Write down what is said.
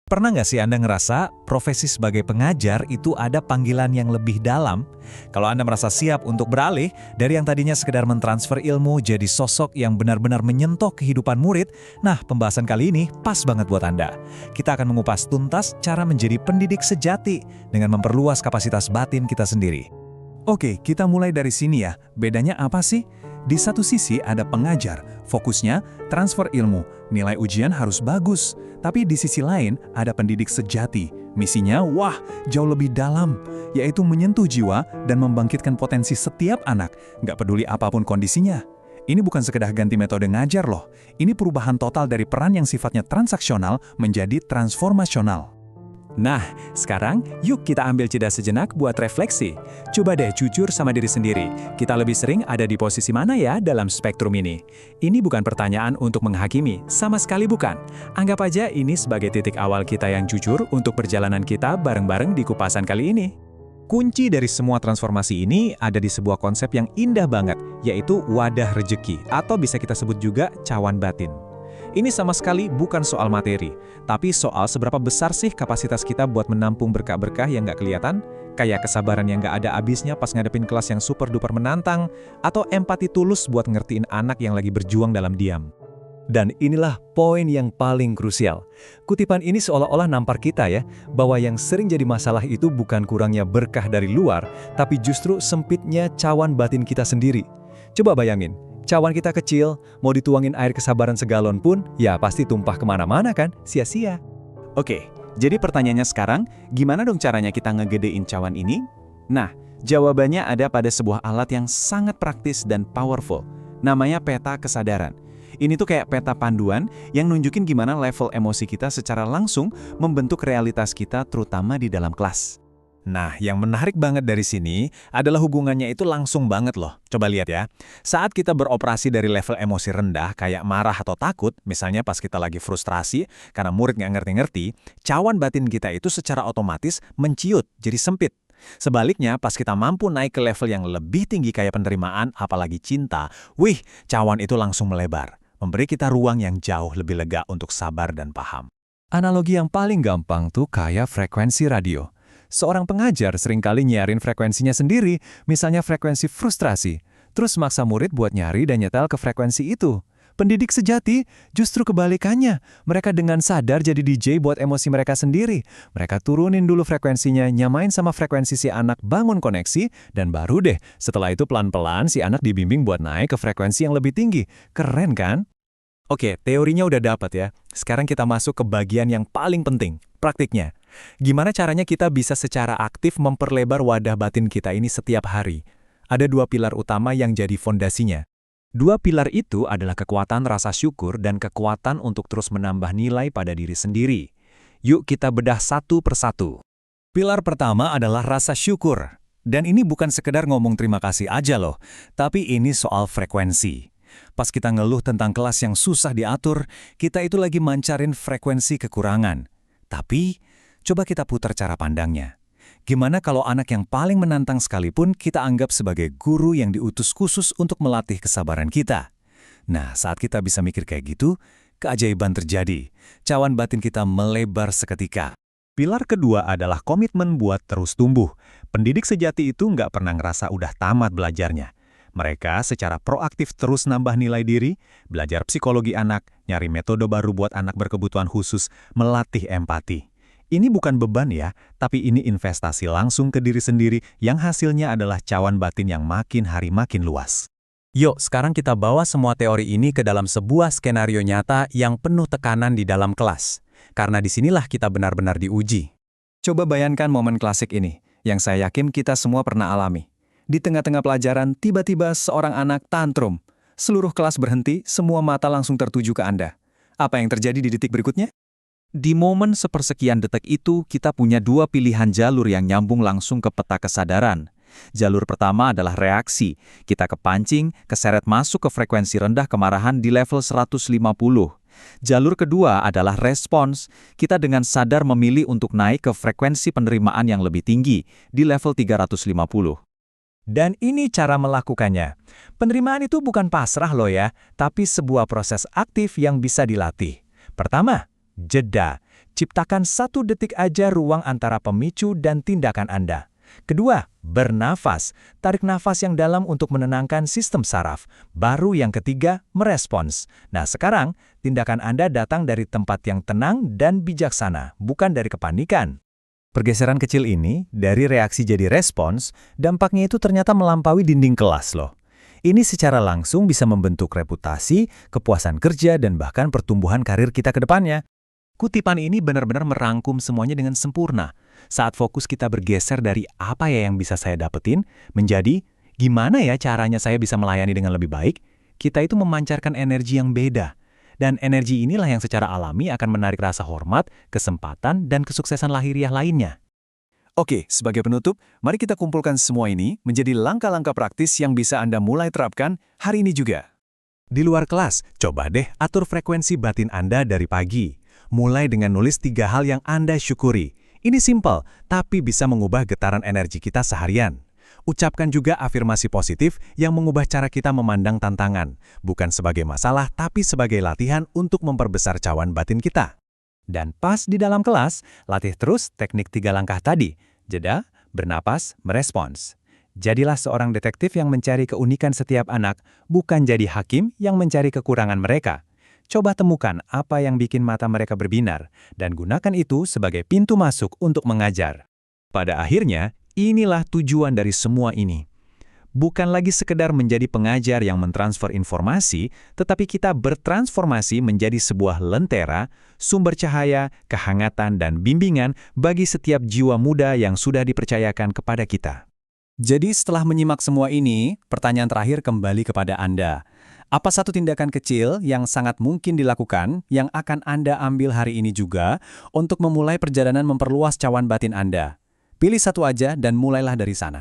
Pernah nggak sih Anda ngerasa profesi sebagai pengajar itu ada panggilan yang lebih dalam? Kalau Anda merasa siap untuk beralih dari yang tadinya sekedar mentransfer ilmu jadi sosok yang benar-benar menyentuh kehidupan murid, nah pembahasan kali ini pas banget buat Anda. Kita akan mengupas tuntas cara menjadi pendidik sejati dengan memperluas kapasitas batin kita sendiri. Oke, kita mulai dari sini ya. Bedanya apa sih? Di satu sisi ada pengajar, fokusnya transfer ilmu, nilai ujian harus bagus. Tapi di sisi lain ada pendidik sejati, misinya wah jauh lebih dalam, yaitu menyentuh jiwa dan membangkitkan potensi setiap anak, nggak peduli apapun kondisinya. Ini bukan sekedar ganti metode ngajar loh, ini perubahan total dari peran yang sifatnya transaksional menjadi transformasional. Nah, sekarang yuk kita ambil jeda sejenak buat refleksi. Coba deh jujur sama diri sendiri. Kita lebih sering ada di posisi mana ya dalam spektrum ini? Ini bukan pertanyaan untuk menghakimi, sama sekali bukan. Anggap aja ini sebagai titik awal kita yang jujur untuk perjalanan kita bareng-bareng di kupasan kali ini. Kunci dari semua transformasi ini ada di sebuah konsep yang indah banget, yaitu wadah rejeki, atau bisa kita sebut juga cawan batin. Ini sama sekali bukan soal materi, tapi soal seberapa besar sih kapasitas kita buat menampung berkah-berkah yang nggak kelihatan, kayak kesabaran yang nggak ada habisnya pas ngadepin kelas yang super-duper menantang, atau empati tulus buat ngertiin anak yang lagi berjuang dalam diam. Dan inilah poin yang paling krusial. Kutipan ini seolah-olah nampar kita ya, bahwa yang sering jadi masalah itu bukan kurangnya berkah dari luar, tapi justru sempitnya cawan batin kita sendiri. Coba bayangin. Cawan kita kecil, mau dituangin air kesabaran segalon pun, ya pasti tumpah kemana-mana kan, sia-sia. Oke, jadi pertanyaannya sekarang, gimana dong caranya kita ngegedein cawan ini? Nah, jawabannya ada pada sebuah alat yang sangat praktis dan powerful, namanya peta kesadaran. Ini tuh kayak peta panduan yang nunjukin gimana level emosi kita secara langsung membentuk realitas kita terutama di dalam kelas. Nah, yang menarik banget dari sini adalah hubungannya itu langsung banget loh. Coba lihat ya. Saat kita beroperasi dari level emosi rendah kayak marah atau takut, misalnya pas kita lagi frustrasi karena murid nggak ngerti-ngerti, cawan batin kita itu secara otomatis menciut, jadi sempit. Sebaliknya, pas kita mampu naik ke level yang lebih tinggi kayak penerimaan, apalagi cinta, wih, cawan itu langsung melebar, memberi kita ruang yang jauh lebih lega untuk sabar dan paham. Analogi yang paling gampang tuh kayak frekuensi radio. Seorang pengajar seringkali nyiarin frekuensinya sendiri, misalnya frekuensi frustrasi, terus maksa murid buat nyari dan nyetel ke frekuensi itu. Pendidik sejati justru kebalikannya. Mereka dengan sadar jadi DJ buat emosi mereka sendiri. Mereka turunin dulu frekuensinya, nyamain sama frekuensi si anak, bangun koneksi, dan baru deh, setelah itu pelan-pelan si anak dibimbing buat naik ke frekuensi yang lebih tinggi. Keren kan? Oke, teorinya udah dapat ya. Sekarang kita masuk ke bagian yang paling penting, praktiknya. Gimana caranya kita bisa secara aktif memperlebar wadah batin kita ini setiap hari? Ada dua pilar utama yang jadi fondasinya. Dua pilar itu adalah kekuatan rasa syukur dan kekuatan untuk terus menambah nilai pada diri sendiri. Yuk kita bedah satu persatu. Pilar pertama adalah rasa syukur. Dan ini bukan sekedar ngomong terima kasih aja loh, tapi ini soal frekuensi. Pas kita ngeluh tentang kelas yang susah diatur, kita itu lagi mancarin frekuensi kekurangan. Tapi, coba kita putar cara pandangnya. Gimana kalau anak yang paling menantang sekalipun kita anggap sebagai guru yang diutus khusus untuk melatih kesabaran kita? Nah, saat kita bisa mikir kayak gitu, keajaiban terjadi. Cawan batin kita melebar seketika. Pilar kedua adalah komitmen buat terus tumbuh. Pendidik sejati itu nggak pernah ngerasa udah tamat belajarnya. Mereka secara proaktif terus nambah nilai diri, belajar psikologi anak, nyari metode baru buat anak berkebutuhan khusus, melatih empati. Ini bukan beban ya, tapi ini investasi langsung ke diri sendiri yang hasilnya adalah cawan batin yang makin hari makin luas. Yuk, sekarang kita bawa semua teori ini ke dalam sebuah skenario nyata yang penuh tekanan di dalam kelas. Karena disinilah kita benar-benar diuji. Coba bayangkan momen klasik ini, yang saya yakin kita semua pernah alami. Di tengah-tengah pelajaran, tiba-tiba seorang anak tantrum. Seluruh kelas berhenti, semua mata langsung tertuju ke Anda. Apa yang terjadi di detik berikutnya? Di momen sepersekian detik itu, kita punya dua pilihan jalur yang nyambung langsung ke peta kesadaran. Jalur pertama adalah reaksi. Kita kepancing, keseret masuk ke frekuensi rendah kemarahan di level 150. Jalur kedua adalah respons. Kita dengan sadar memilih untuk naik ke frekuensi penerimaan yang lebih tinggi, di level 350. Dan ini cara melakukannya. Penerimaan itu bukan pasrah loh ya, tapi sebuah proses aktif yang bisa dilatih. Pertama, jeda. Ciptakan 1 detik aja ruang antara pemicu dan tindakan Anda. Kedua, bernafas. Tarik nafas yang dalam untuk menenangkan sistem saraf. Baru yang ketiga, merespons. Nah sekarang, tindakan Anda datang dari tempat yang tenang dan bijaksana, bukan dari kepanikan. Pergeseran kecil ini, dari reaksi jadi respons, dampaknya itu ternyata melampaui dinding kelas loh. Ini secara langsung bisa membentuk reputasi, kepuasan kerja, dan bahkan pertumbuhan karir kita ke depannya. Kutipan ini benar-benar merangkum semuanya dengan sempurna. Saat fokus kita bergeser dari apa ya yang bisa saya dapetin, menjadi gimana ya caranya saya bisa melayani dengan lebih baik, kita itu memancarkan energi yang beda. Dan energi inilah yang secara alami akan menarik rasa hormat, kesempatan, dan kesuksesan lahiriah lainnya. Oke, sebagai penutup, mari kita kumpulkan semua ini menjadi langkah-langkah praktis yang bisa Anda mulai terapkan hari ini juga. Di luar kelas, coba deh atur frekuensi batin Anda dari pagi. Mulai dengan nulis 3 hal yang Anda syukuri. Ini simpel, tapi bisa mengubah getaran energi kita seharian. Ucapkan juga afirmasi positif yang mengubah cara kita memandang tantangan. Bukan sebagai masalah, tapi sebagai latihan untuk memperbesar cawan batin kita. Dan pas di dalam kelas, latih terus teknik 3 langkah tadi. Jeda, bernapas, merespons. Jadilah seorang detektif yang mencari keunikan setiap anak, bukan jadi hakim yang mencari kekurangan mereka. Coba temukan apa yang bikin mata mereka berbinar, dan gunakan itu sebagai pintu masuk untuk mengajar. Pada akhirnya, inilah tujuan dari semua ini. Bukan lagi sekedar menjadi pengajar yang mentransfer informasi, tetapi kita bertransformasi menjadi sebuah lentera, sumber cahaya, kehangatan, dan bimbingan bagi setiap jiwa muda yang sudah dipercayakan kepada kita. Jadi setelah menyimak semua ini, pertanyaan terakhir kembali kepada Anda. Apa satu tindakan kecil yang sangat mungkin dilakukan yang akan Anda ambil hari ini juga untuk memulai perjalanan memperluas cawan batin Anda? Pilih satu aja dan mulailah dari sana.